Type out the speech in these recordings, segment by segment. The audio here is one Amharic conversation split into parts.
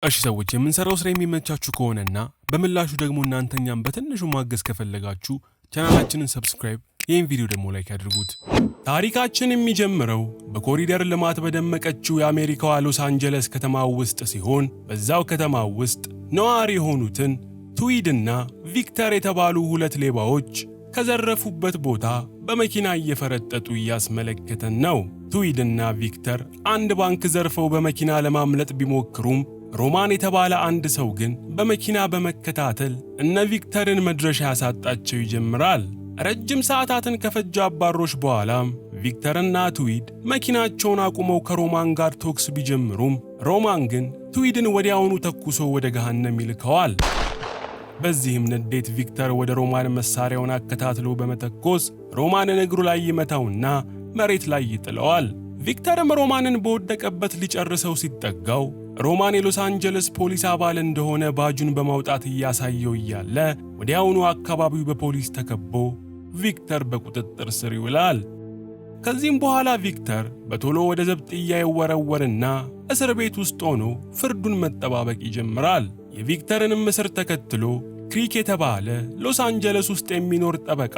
እሺ ሰዎች የምንሰራው ስራ የሚመቻችሁ ከሆነና በምላሹ ደግሞ እናንተኛም በትንሹ ማገዝ ከፈለጋችሁ ቻናላችንን ሰብስክራይብ፣ ይህን ቪዲዮ ደግሞ ላይክ ያድርጉት። ታሪካችን የሚጀምረው በኮሪደር ልማት በደመቀችው የአሜሪካዋ ሎስ አንጀለስ ከተማ ውስጥ ሲሆን በዛው ከተማ ውስጥ ነዋሪ የሆኑትን ትዊድና ቪክተር የተባሉ ሁለት ሌባዎች ከዘረፉበት ቦታ በመኪና እየፈረጠጡ እያስመለከተን ነው። ትዊድና ቪክተር አንድ ባንክ ዘርፈው በመኪና ለማምለጥ ቢሞክሩም ሮማን የተባለ አንድ ሰው ግን በመኪና በመከታተል እነ ቪክተርን መድረሻ ያሳጣቸው ይጀምራል። ረጅም ሰዓታትን ከፈጀ አባሮች በኋላም ቪክተርና ትዊድ መኪናቸውን አቁመው ከሮማን ጋር ቶክስ ቢጀምሩም ሮማን ግን ትዊድን ወዲያውኑ ተኩሶ ወደ ገሃነም ይልከዋል። በዚህም ንዴት ቪክተር ወደ ሮማን መሳሪያውን አከታትሎ በመተኮስ ሮማንን እግሩ ላይ ይመታውና መሬት ላይ ይጥለዋል። ቪክተርም ሮማንን በወደቀበት ሊጨርሰው ሲጠጋው ሮማን የሎስ አንጀለስ ፖሊስ አባል እንደሆነ ባጁን በማውጣት እያሳየው እያለ ወዲያውኑ አካባቢው በፖሊስ ተከቦ ቪክተር በቁጥጥር ስር ይውላል። ከዚህም በኋላ ቪክተር በቶሎ ወደ ዘብጥያ ይወረወርና እስር ቤት ውስጥ ሆኖ ፍርዱን መጠባበቅ ይጀምራል። የቪክተርንም እስር ተከትሎ ክሪክ የተባለ ሎስ አንጀለስ ውስጥ የሚኖር ጠበቃ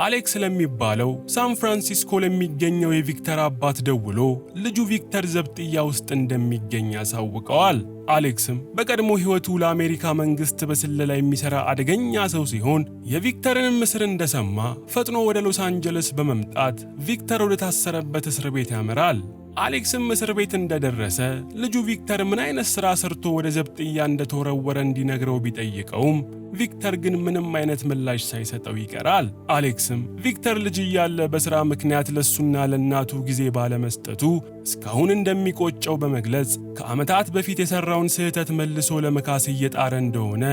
አሌክስ ለሚባለው ሳን ፍራንሲስኮ ለሚገኘው የቪክተር አባት ደውሎ ልጁ ቪክተር ዘብጥያ ውስጥ እንደሚገኝ ያሳውቀዋል። አሌክስም በቀድሞ ሕይወቱ ለአሜሪካ መንግሥት በስለላ የሚሠራ አደገኛ ሰው ሲሆን የቪክተርንም እስር እንደሰማ ፈጥኖ ወደ ሎስ አንጀለስ በመምጣት ቪክተር ወደ ታሰረበት እስር ቤት ያመራል። አሌክስም እስር ቤት እንደደረሰ ልጁ ቪክተር ምን አይነት ሥራ ሰርቶ ወደ ዘብጥያ እንደተወረወረ እንዲነግረው ቢጠይቀውም ቪክተር ግን ምንም አይነት ምላሽ ሳይሰጠው ይቀራል። አሌክስም ቪክተር ልጅ እያለ በሥራ ምክንያት ለሱና ለእናቱ ጊዜ ባለመስጠቱ እስካሁን እንደሚቆጨው በመግለጽ ከዓመታት በፊት የሠራውን ስህተት መልሶ ለመካስ እየጣረ እንደሆነ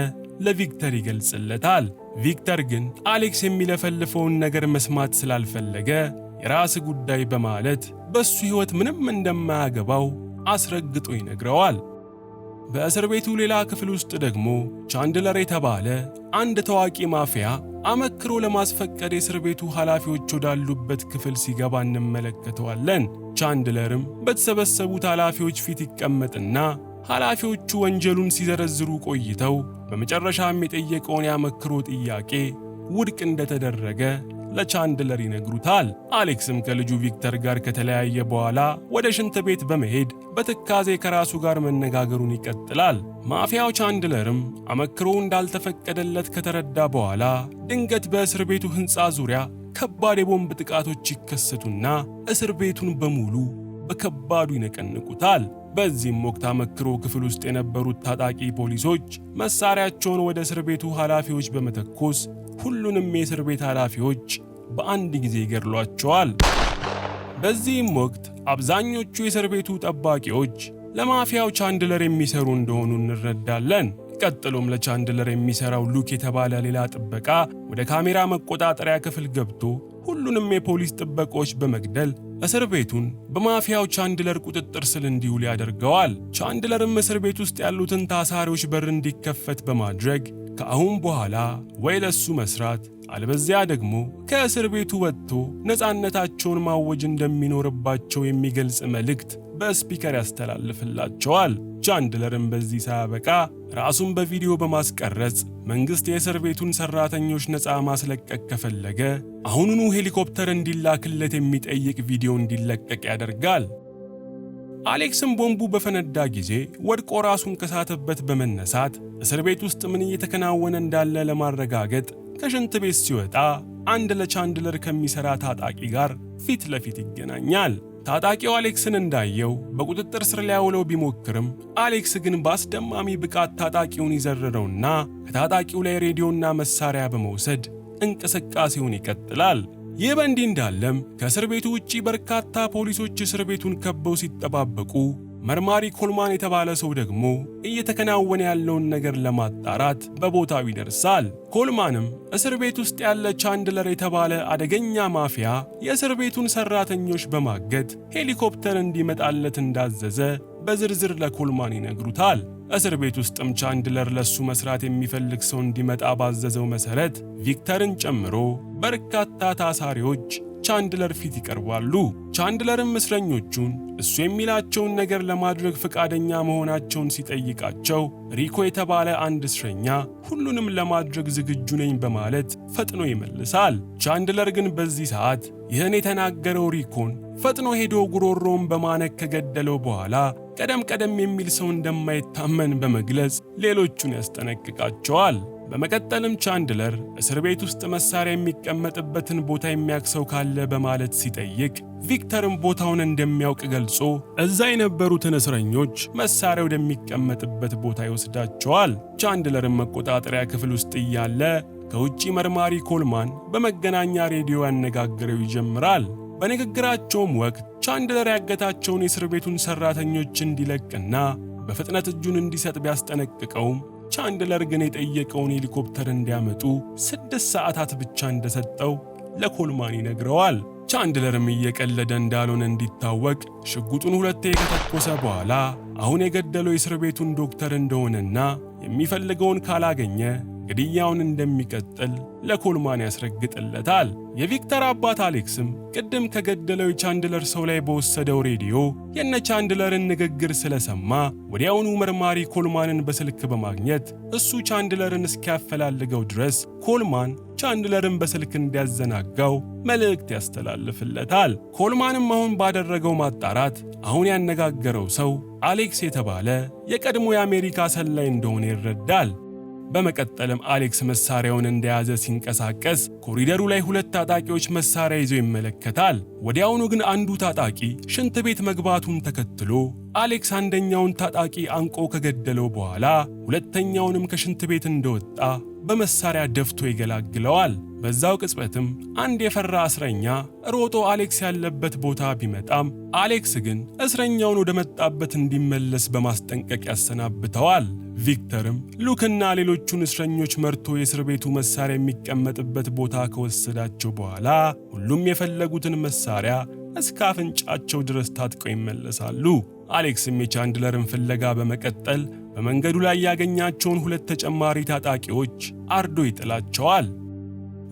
ለቪክተር ይገልጽለታል። ቪክተር ግን አሌክስ የሚለፈልፈውን ነገር መስማት ስላልፈለገ የራስ ጉዳይ በማለት በሱ ሕይወት ምንም እንደማያገባው አስረግጦ ይነግረዋል። በእስር ቤቱ ሌላ ክፍል ውስጥ ደግሞ ቻንድለር የተባለ አንድ ታዋቂ ማፊያ አመክሮ ለማስፈቀድ የእስር ቤቱ ኃላፊዎች ወዳሉበት ክፍል ሲገባ እንመለከተዋለን። ቻንድለርም በተሰበሰቡት ኃላፊዎች ፊት ይቀመጥና ኃላፊዎቹ ወንጀሉን ሲዘረዝሩ ቆይተው በመጨረሻም የጠየቀውን ያመክሮ ጥያቄ ውድቅ እንደተደረገ ለቻንድለር ይነግሩታል። አሌክስም ከልጁ ቪክተር ጋር ከተለያየ በኋላ ወደ ሽንት ቤት በመሄድ በትካዜ ከራሱ ጋር መነጋገሩን ይቀጥላል። ማፊያው ቻንድለርም አመክሮው እንዳልተፈቀደለት ከተረዳ በኋላ ድንገት በእስር ቤቱ ሕንፃ ዙሪያ ከባድ የቦምብ ጥቃቶች ይከሰቱና እስር ቤቱን በሙሉ በከባዱ ይነቀንቁታል። በዚህም ወቅት አመክሮ ክፍል ውስጥ የነበሩት ታጣቂ ፖሊሶች መሳሪያቸውን ወደ እስር ቤቱ ኃላፊዎች በመተኮስ ሁሉንም የእስር ቤት ኃላፊዎች በአንድ ጊዜ ይገድሏቸዋል። በዚህም ወቅት አብዛኞቹ የእስር ቤቱ ጠባቂዎች ለማፊያው ቻንድለር የሚሰሩ እንደሆኑ እንረዳለን። ቀጥሎም ለቻንድለር የሚሰራው ሉክ የተባለ ሌላ ጥበቃ ወደ ካሜራ መቆጣጠሪያ ክፍል ገብቶ ሁሉንም የፖሊስ ጥበቆች በመግደል እስር ቤቱን በማፊያው ቻንድለር ቁጥጥር ስር እንዲውል ያደርገዋል። ቻንድለርም እስር ቤት ውስጥ ያሉትን ታሳሪዎች በር እንዲከፈት በማድረግ ከአሁን በኋላ ወይ ለሱ መስራት አለበዚያ ደግሞ ከእስር ቤቱ ወጥቶ ነፃነታቸውን ማወጅ እንደሚኖርባቸው የሚገልጽ መልእክት በስፒከር ያስተላልፍላቸዋል። ቻንድለርም በዚህ ሳያበቃ ራሱን በቪዲዮ በማስቀረጽ መንግሥት የእስር ቤቱን ሠራተኞች ነፃ ማስለቀቅ ከፈለገ አሁኑኑ ሄሊኮፕተር እንዲላክለት የሚጠይቅ ቪዲዮ እንዲለቀቅ ያደርጋል። አሌክስም ቦምቡ በፈነዳ ጊዜ ወድቆ ራሱን ከሳተበት በመነሳት እስር ቤት ውስጥ ምን እየተከናወነ እንዳለ ለማረጋገጥ ከሽንት ቤት ሲወጣ አንድ ለቻንድለር ከሚሠራ ታጣቂ ጋር ፊት ለፊት ይገናኛል። ታጣቂው አሌክስን እንዳየው በቁጥጥር ስር ሊያውለው ቢሞክርም አሌክስ ግን በአስደማሚ ብቃት ታጣቂውን ይዘረረውና ከታጣቂው ላይ ሬዲዮና መሳሪያ በመውሰድ እንቅስቃሴውን ይቀጥላል። ይህ በእንዲህ እንዳለም ከእስር ቤቱ ውጪ በርካታ ፖሊሶች እስር ቤቱን ከበው ሲጠባበቁ መርማሪ ኮልማን የተባለ ሰው ደግሞ እየተከናወነ ያለውን ነገር ለማጣራት በቦታው ይደርሳል። ኮልማንም እስር ቤት ውስጥ ያለ ቻንድለር የተባለ አደገኛ ማፊያ የእስር ቤቱን ሠራተኞች በማገት ሄሊኮፕተር እንዲመጣለት እንዳዘዘ በዝርዝር ለኮልማን ይነግሩታል። እስር ቤት ውስጥም ቻንድለር ለሱ መስራት የሚፈልግ ሰው እንዲመጣ ባዘዘው መሰረት ቪክተርን ጨምሮ በርካታ ታሳሪዎች ቻንድለር ፊት ይቀርባሉ። ቻንድለርም እስረኞቹን እሱ የሚላቸውን ነገር ለማድረግ ፈቃደኛ መሆናቸውን ሲጠይቃቸው ሪኮ የተባለ አንድ እስረኛ ሁሉንም ለማድረግ ዝግጁ ነኝ በማለት ፈጥኖ ይመልሳል። ቻንድለር ግን በዚህ ሰዓት ይህን የተናገረው ሪኮን ፈጥኖ ሄዶ ጉሮሮውን በማነክ ከገደለው በኋላ ቀደም የሚል ሰው እንደማይታመን በመግለጽ ሌሎቹን ያስጠነቅቃቸዋል። በመቀጠልም ቻንድለር እስር ቤት ውስጥ መሳሪያ የሚቀመጥበትን ቦታ የሚያክሰው ካለ በማለት ሲጠይቅ ቪክተርም ቦታውን እንደሚያውቅ ገልጾ እዛ የነበሩትን እስረኞች መሳሪያ ወደሚቀመጥበት ቦታ ይወስዳቸዋል። ቻንድለርም መቆጣጠሪያ ክፍል ውስጥ እያለ ከውጪ መርማሪ ኮልማን በመገናኛ ሬዲዮ ያነጋግረው ይጀምራል። በንግግራቸውም ወቅት ቻንድለር ያገታቸውን የእስር ቤቱን ሰራተኞች እንዲለቅና በፍጥነት እጁን እንዲሰጥ ቢያስጠነቅቀውም ቻንድለር ግን የጠየቀውን ሄሊኮፕተር እንዲያመጡ 6 ሰዓታት ብቻ እንደሰጠው ለኮልማን ይነግረዋል። ቻንድለርም እየቀለደ እንዳልሆነ እንዲታወቅ ሽጉጡን 2 ከተኮሰ በኋላ አሁን የገደለው የእስር ቤቱን ዶክተር እንደሆነና የሚፈልገውን ካላገኘ ግድያውን እንደሚቀጥል ለኮልማን ያስረግጥለታል። የቪክተር አባት አሌክስም ቅድም ከገደለው የቻንድለር ሰው ላይ በወሰደው ሬዲዮ የነ ቻንድለርን ንግግር ስለሰማ ወዲያውኑ መርማሪ ኮልማንን በስልክ በማግኘት እሱ ቻንድለርን እስኪያፈላልገው ድረስ ኮልማን ቻንድለርን በስልክ እንዲያዘናጋው መልእክት ያስተላልፍለታል። ኮልማንም አሁን ባደረገው ማጣራት አሁን ያነጋገረው ሰው አሌክስ የተባለ የቀድሞ የአሜሪካ ሰላይ እንደሆነ ይረዳል። በመቀጠልም አሌክስ መሳሪያውን እንደያዘ ሲንቀሳቀስ ኮሪደሩ ላይ 2 ታጣቂዎች መሳሪያ ይዘው ይመለከታል። ወዲያውኑ ግን አንዱ ታጣቂ ሽንት ቤት መግባቱን ተከትሎ አሌክስ አንደኛውን ታጣቂ አንቆ ከገደለው በኋላ ሁለተኛውንም ከሽንት ቤት እንደወጣ በመሳሪያ ደፍቶ ይገላግለዋል። በዛው ቅጽበትም አንድ የፈራ እስረኛ ሮጦ አሌክስ ያለበት ቦታ ቢመጣም አሌክስ ግን እስረኛውን ወደ መጣበት እንዲመለስ በማስጠንቀቅ ያሰናብተዋል። ቪክተርም ሉክና ሌሎቹን እስረኞች መርቶ የእስር ቤቱ መሳሪያ የሚቀመጥበት ቦታ ከወሰዳቸው በኋላ ሁሉም የፈለጉትን መሳሪያ እስከ አፍንጫቸው ድረስ ታጥቀው ይመለሳሉ። አሌክስም የቻንድለርን ፍለጋ በመቀጠል በመንገዱ ላይ ያገኛቸውን 2 ተጨማሪ ታጣቂዎች አርዶ ይጥላቸዋል።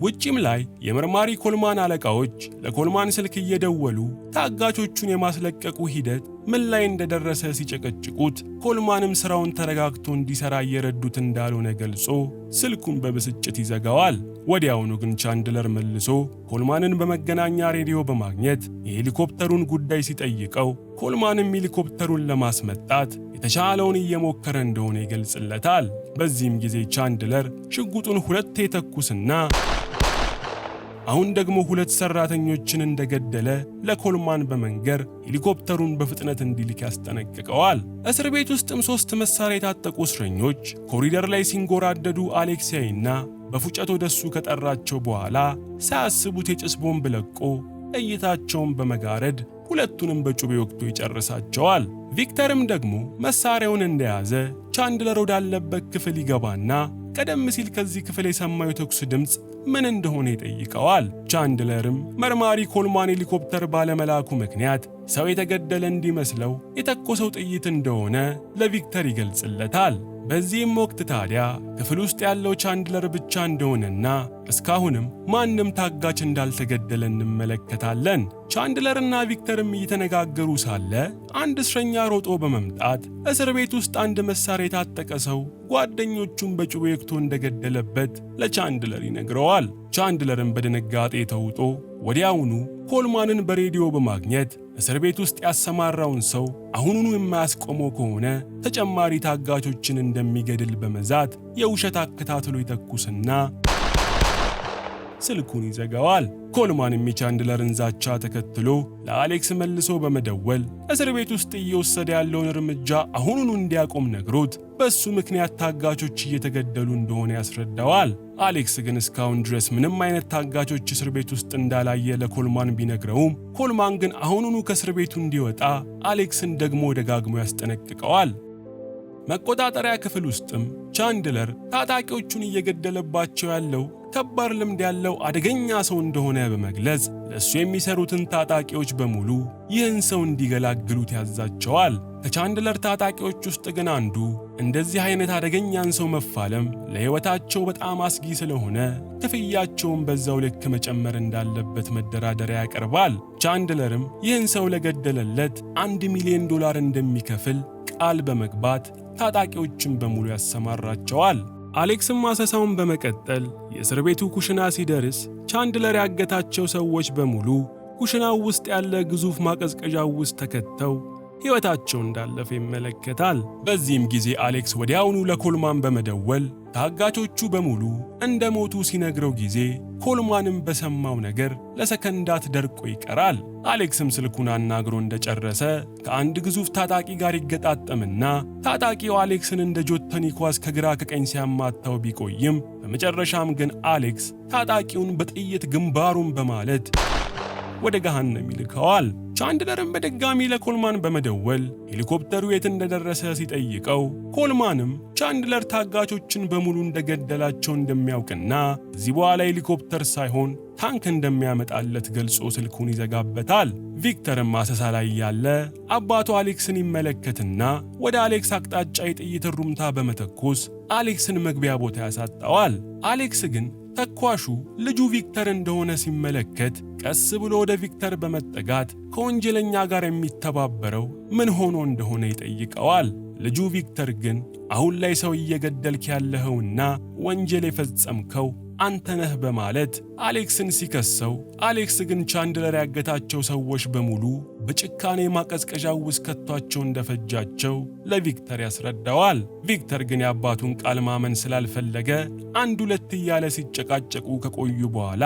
ውጪም ላይ የመርማሪ ኮልማን አለቃዎች ለኮልማን ስልክ እየደወሉ ታጋቾቹን የማስለቀቁ ሂደት ምን ላይ እንደደረሰ ሲጨቀጭቁት ኮልማንም ስራውን ተረጋግቶ እንዲሰራ እየረዱት እንዳልሆነ ገልጾ ስልኩን በብስጭት ይዘጋዋል። ወዲያውኑ ግን ቻንድለር መልሶ ኮልማንን በመገናኛ ሬዲዮ በማግኘት የሄሊኮፕተሩን ጉዳይ ሲጠይቀው ኮልማንም ሄሊኮፕተሩን ለማስመጣት የተቻለውን እየሞከረ እንደሆነ ይገልጽለታል። በዚህም ጊዜ ቻንድለር ሽጉጡን 2 ተኩስና አሁን ደግሞ 2 ሰራተኞችን እንደገደለ ለኮልማን በመንገር ሄሊኮፕተሩን በፍጥነት እንዲልክ ያስጠነቅቀዋል። እስር ቤት ውስጥም 3 መሳሪያ የታጠቁ እስረኞች ኮሪደር ላይ ሲንጎራደዱ አሌክስ ያይና በፉጨት ወደሱ ከጠራቸው በኋላ ሳያስቡት የጭስ ቦምብ ለቆ እይታቸውን በመጋረድ ሁለቱንም በጩቤ ወቅቶ ይጨርሳቸዋል። ቪክተርም ደግሞ መሳሪያውን እንደያዘ ቻንድለር ወዳለበት ክፍል ይገባና ቀደም ሲል ከዚህ ክፍል የሰማው የተኩስ ድምጽ ምን እንደሆነ ይጠይቀዋል። ቻንድለርም መርማሪ ኮልማን ሄሊኮፕተር ባለመላኩ ምክንያት ሰው የተገደለ እንዲመስለው የተኮሰው ጥይት እንደሆነ ለቪክተር ይገልጽለታል። በዚህም ወቅት ታዲያ ክፍል ውስጥ ያለው ቻንድለር ብቻ እንደሆነና እስካሁንም ማንም ታጋች እንዳልተገደለ እንመለከታለን። ቻንድለርና ቪክተርም እየተነጋገሩ ሳለ አንድ እስረኛ ሮጦ በመምጣት እስር ቤት ውስጥ አንድ መሳሪያ የታጠቀ ሰው ጓደኞቹን በጩቤ ወቅቶ እንደገደለበት ለቻንድለር ይነግረዋል። ቻንድለርም በድንጋጤ ተውጦ ወዲያውኑ ኮልማንን በሬዲዮ በማግኘት እስር ቤት ውስጥ ያሰማራውን ሰው አሁኑኑ የማያስቆመው ከሆነ ተጨማሪ ታጋቾችን እንደሚገድል በመዛት የውሸት አከታትሎ ይተኩስና ስልኩን ይዘጋዋል። ኮልማንም የቻንድለርን ዛቻ ተከትሎ ለአሌክስ መልሶ በመደወል እስር ቤት ውስጥ እየወሰደ ያለውን እርምጃ አሁኑኑ እንዲያቆም ነግሮት በሱ ምክንያት ታጋቾች እየተገደሉ እንደሆነ ያስረዳዋል። አሌክስ ግን እስካሁን ድረስ ምንም አይነት ታጋቾች እስር ቤት ውስጥ እንዳላየ ለኮልማን ቢነግረውም ኮልማን ግን አሁኑኑ ከእስር ቤቱ እንዲወጣ አሌክስን ደግሞ ደጋግሞ ያስጠነቅቀዋል። መቆጣጠሪያ ክፍል ውስጥም ቻንድለር ታጣቂዎቹን እየገደለባቸው ያለው ከባድ ልምድ ያለው አደገኛ ሰው እንደሆነ በመግለጽ ለሱ የሚሰሩትን ታጣቂዎች በሙሉ ይህን ሰው እንዲገላግሉት ያዛቸዋል። ከቻንድለር ታጣቂዎች ውስጥ ግን አንዱ እንደዚህ አይነት አደገኛን ሰው መፋለም ለሕይወታቸው በጣም አስጊ ስለሆነ ክፍያቸውን በዛው ልክ መጨመር እንዳለበት መደራደሪያ ያቀርባል። ቻንድለርም ይህን ሰው ለገደለለት $1 ሚሊዮን እንደሚከፍል ቃል በመግባት ታጣቂዎችን በሙሉ ያሰማራቸዋል። አሌክስም አሰሳውን በመቀጠል የእስር ቤቱ ኩሽና ሲደርስ ቻንድለር ያገታቸው ሰዎች በሙሉ ኩሽናው ውስጥ ያለ ግዙፍ ማቀዝቀዣው ውስጥ ተከተው ሕይወታቸው እንዳለፈ ይመለከታል። በዚህም ጊዜ አሌክስ ወዲያውኑ ለኮልማን በመደወል ታጋቾቹ በሙሉ እንደሞቱ ሲነግረው ጊዜ ኮልማንም በሰማው ነገር ለሰከንዳት ደርቆ ይቀራል። አሌክስም ስልኩን አናግሮ እንደጨረሰ ከአንድ ግዙፍ ታጣቂ ጋር ይገጣጠምና ታጣቂው አሌክስን እንደ ጆተኒ ኳስ ከግራ ከቀኝ ሲያማታው ቢቆይም በመጨረሻም ግን አሌክስ ታጣቂውን በጥይት ግንባሩን በማለት ወደ ገሃነም ይልከዋል። ቻንድለርም በድጋሚ ለኮልማን በመደወል ሄሊኮፕተሩ የት እንደደረሰ ሲጠይቀው ኮልማንም ቻንድለር ታጋቾችን በሙሉ እንደገደላቸው እንደሚያውቅና ከዚህ በኋላ ሄሊኮፕተር ሳይሆን ታንክ እንደሚያመጣለት ገልጾ ስልኩን ይዘጋበታል። ቪክተርም አሰሳ ላይ ያለ አባቱ አሌክስን ይመለከትና ወደ አሌክስ አቅጣጫ የጥይት ሩምታ በመተኮስ አሌክስን መግቢያ ቦታ ያሳጣዋል። አሌክስ ግን ተኳሹ ልጁ ቪክተር እንደሆነ ሲመለከት ቀስ ብሎ ወደ ቪክተር በመጠጋት ከወንጀለኛ ጋር የሚተባበረው ምን ሆኖ እንደሆነ ይጠይቀዋል። ልጁ ቪክተር ግን አሁን ላይ ሰው እየገደልክ ያለኸውና ወንጀል የፈጸምከው አንተ ነህ በማለት አሌክስን ሲከሰው፣ አሌክስ ግን ቻንድለር ያገታቸው ሰዎች በሙሉ በጭካኔ ማቀዝቀዣው ውስጥ ከቷቸው እንደፈጃቸው ለቪክተር ያስረዳዋል። ቪክተር ግን የአባቱን ቃል ማመን ስላልፈለገ አንድ ሁለት እያለ ሲጨቃጨቁ ከቆዩ በኋላ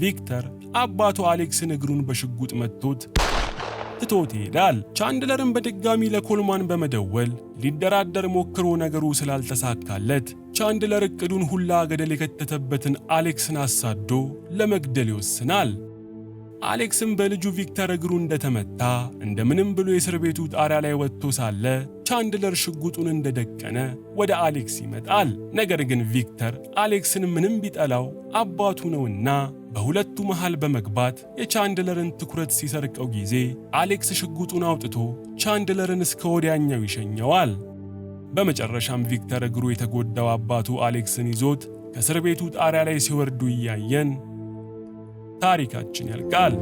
ቪክተር አባቱ አሌክስን እግሩን በሽጉጥ መትቶት ትቶት ይሄዳል። ቻንድለርም በድጋሚ ለኮልማን በመደወል ሊደራደር ሞክሮ ነገሩ ስላልተሳካለት ቻንድለር እቅዱን ሁላ ገደል የከተተበትን አሌክስን አሳዶ ለመግደል ይወስናል። አሌክስም በልጁ ቪክተር እግሩ እንደተመታ እንደምንም ብሎ የእስር ቤቱ ጣሪያ ላይ ወጥቶ ሳለ ቻንድለር ሽጉጡን እንደደቀነ ወደ አሌክስ ይመጣል። ነገር ግን ቪክተር አሌክስን ምንም ቢጠላው አባቱ ነውና በሁለቱ መሃል በመግባት የቻንድለርን ትኩረት ሲሰርቀው ጊዜ አሌክስ ሽጉጡን አውጥቶ ቻንድለርን እስከ ወዲያኛው ይሸኘዋል። በመጨረሻም ቪክተር እግሩ የተጎዳው አባቱ አሌክስን ይዞት ከእስር ቤቱ ጣሪያ ላይ ሲወርዱ እያየን ታሪካችን ያልቃል።